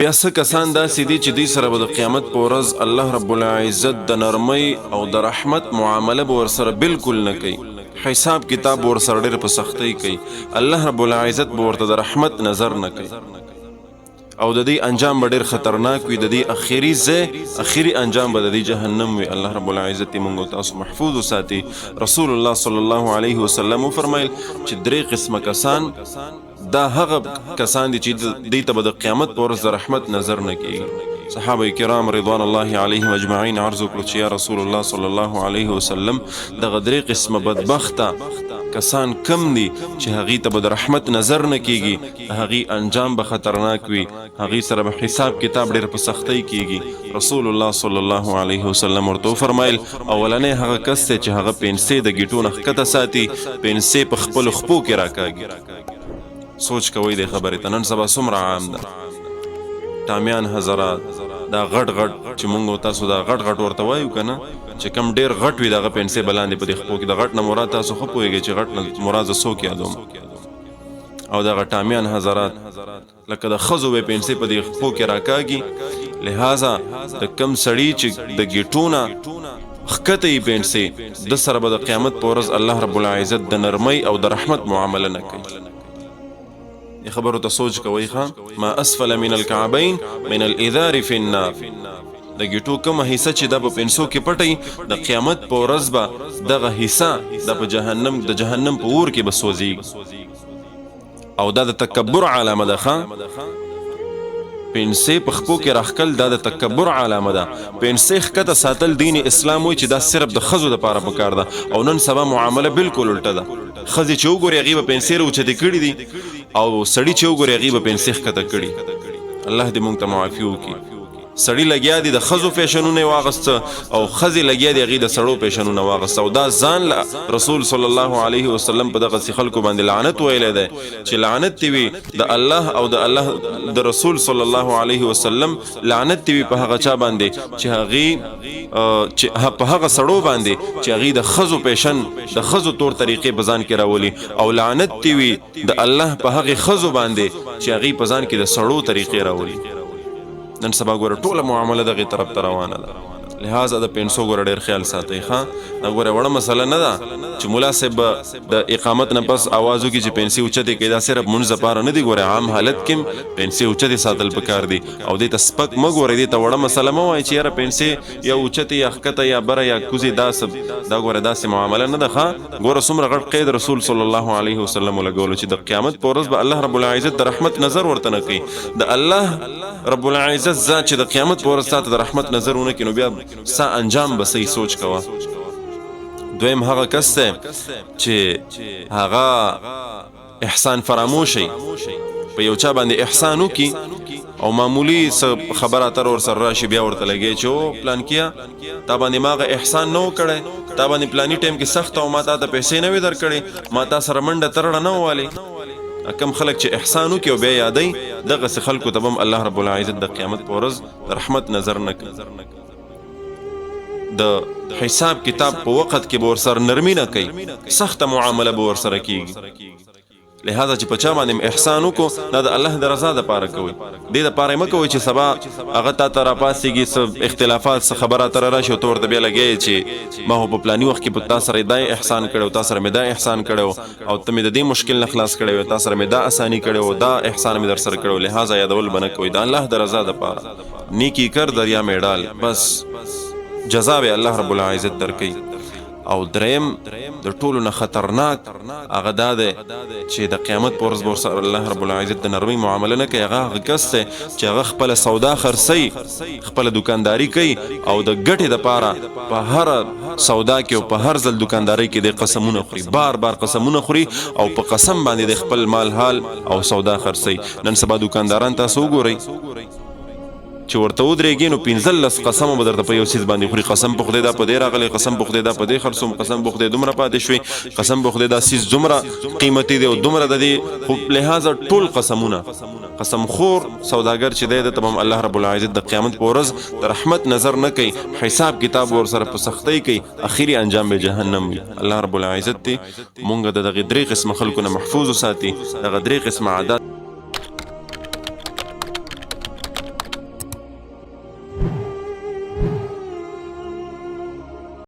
بیا څه کسان داسې دي چې دوی سره به د قیامت په ورځ الله رب العزت د نرمۍ او د رحمت معامله به ورسره بالکل نه کوي. حساب کتاب ورسره ډېر په سختۍ کوي. الله رب العزت به ورته د رحمت نظر نه کوي او د دې انجام به ډېر خطرناک وي. د دې اخري انجام به د دې جهنم وي. الله رب العزت موږ تاسو محفوظ وساتي. رسول الله صلی الله علیه وسلم فرمایل چې درې قسمه کسان دا هغه کسان دي چې دوی ته به د قیامت په ورځ د رحمت نظر نه کیږي. صحابه کرام رضوان الله علیهم اجمعین عرض وکړو چې یا رسول الله صلی الله علیه وسلم دغه درې قسمه بدبخته کسان کم دي چې هغې ته به د رحمت نظر نه کیږي، هغې انجام به خطرناک وي، هغې سره به حساب کتاب ډېر په سختۍ کیږي. رسول الله صلی الله علیه وسلم ورته وفرمایل اولنی هغه کس دی چې هغه پنسې د ګیټو نه ښکته ساتي، پنسې په خپلو خپو کې راکاږي. سوچ کوئ د خبرې ته نن سبا څومره عام ده. ټامیان حضرات دا غټ چې موږ تاسو دا غټ ورته وایو که نه چې کم ډېر غټ وي د هغه پنسې به لاندې په دې خپو کې د غټ نه مراد تاسو ښه پوهېږئ چې غټ نه مراد زه څوک یادوم. او دغه ټامیان حضرات لکه د ښځو به پنسې په دې خپو کې راکاږي، لہذا د کم سړي چې د ګیټو نه ښکته یي پنسې د سره به د قیامت په ورځ الله رب العزت د نرمۍ او د رحمت معامله نه کوي. خبرو ته سوچ کوئ ښه. ما اسفل من الکعبین من الازار فی النار. د ګیټو کومه حصه چې دا په پنسو کې پټئ د قیامت په ورځ به دغه حصه د په جهنم په اور کې به سوځېږي. او دا د تکبر علامه ده ښه. پنسې په خپو کې راښکل دا د تکبر علامه ده. پنسې ښکته ساتل دین اسلام وایي چې دا صرف د ښځو دپاره پکار ده. او نن سبا معامله بالکل الټه ده. ښځې چې وګورې هغې به پنسې راوچتې کړي دي او سړي چې وګورې هغې به پنسې ښکته کړي. الله دې موږ ته معافي وکړي. سړي لګیا دي د ښځو فیشنونه یې واغسته او ښځې لګیا دي هغې د سړو فیشنونه واغسته. او دا ځان رسول صلی الله علیه وسلم په دغسې خلکو باندې لعنت ویلی دی چې لعنت دې وي د الله او د الله د رسول صلی الله علیه وسلم لعنت دې وي په هغه چا باندې چې هغې په هغه سړو باندې چې هغې د ښځو فیشن د ښځو طور طریقې په ځان کې راولي، او لعنت دې وي د الله په هغې ښځو باندې چې هغې په ځان کې د سړو طریقې راولي. نن سبا ګوره ټوله معامله دغې طرف ته روانه ده. لہذا د پنسو ګوره ډېر خیال ساتئ ښه. دا ګوره وړه مسله نه ده چې ملا صاحب به د اقامت نه پس آواز وکړي چې پنسې اوچتې کړي. دا صرف مونځ دپاره نه دي. ګوره عام حالت کې پنسې اوچتې ساتل پکار دي او دې ته سپک مه ګورئ. دې ته وړه مسله مه وایئ چې یاره پنسې یا اوچتې یا ښکته یا بره یا کوزې دا ګوره داسې معامله نه ده ښه. ګوره څومره غټ قید رسول صلی الله علیه وسلم ولګولو چې د قیامت په ورځ به الله رب العزت د رحمت نظر ورته نه کوي. د الله رب العزت ذات چې د قیامت په ورځ تاته د رحمت نظر ونه کړي نو بیا سا انجام به صحیح سوچ کوه. دویم هغه کس دی چې هغه احسان فراموشي په یو چا باندې احسان وکړي او معمولی خبره اتر ورسره راشي بیا ورته لګي چې او پلان کیا تا باندې ما هغه احسان نه وکړی، تا باندې پلاني ټایم کې سخت او ما تا ته پیسې نه وي درکړې، ما تا سره منډه ترړه نه والی. کم خلک چې احسان وکړي او بیا یادوي دغسې خلکو ته به هم الله رب العزت د قیامت په ورځ د رحمت نظر نه کوي. د حساب کتاب په وخت کې به ورسره نرمي نه کوي، سخته معامله به ورسره کېږي. لہذا چې په چا باندې احسان وکړو دا د الله د رضا دپاره کوئ. دې دپاره یې مه کوئ چې سبا هغه تا ته راپاڅېږي څه اختلافات څه خبره اتره راشي او ته ورته بیا لګیې چې ما خو په پلاني وخت کې په تا سره دا احسان کړی او تا سره مې دا احسان کړی او ته مې د دې مشکل نه خلاص کړی او تا سره مې دا اساني کړی او دا احسان مې در سره کړی. لہذا یادول به نه کوئ. د الله د رضا دپاره نیکی کر دریا مې ډال، بس جزا به الله رب العزت درکوي. او دریم د ټولو نه خطرناک هغه دا دی چې د قیامت په ورځ به ورسره الله رب العزت د نرمۍ معامله نه کوي. هغه کس دی چې هغه خپله سودا خرڅوي، خپله دوکانداري کوي او د ګټې دپاره په هره سودا کې او په هر ځل دوکاندارۍ کې د قسمونه خوري، بار بار قسمونه خوري او په قسم باندې د خپل مال حال او سودا خرڅوي. نن سبا دوکانداران تاسو وګورئ چې ورته ودرېږي نو 15 قسمه به درته په یو څیز باندې خوري. قسم په خدای دا په دې راغلی، قسم په خدای دا په دې خرڅوم، قسم په خدای دومره پاتې شوي، قسم په خدای دا څیز دومره قیمتي دی او دومره د دې. خو لہذا ټول قسمونه قسم خور سوداګر چې دی دته به هم الله رب العزت د قیامت په ورځ د رحمت نظر نه کوي، حساب کتاب ورسره په سختۍ کوي، اخري انجام به جهنم وي. الله رب العزت دې مونږ د دغې درې قسمه خلکو نه محفوظ وساتي. دغه درې قسمه عادات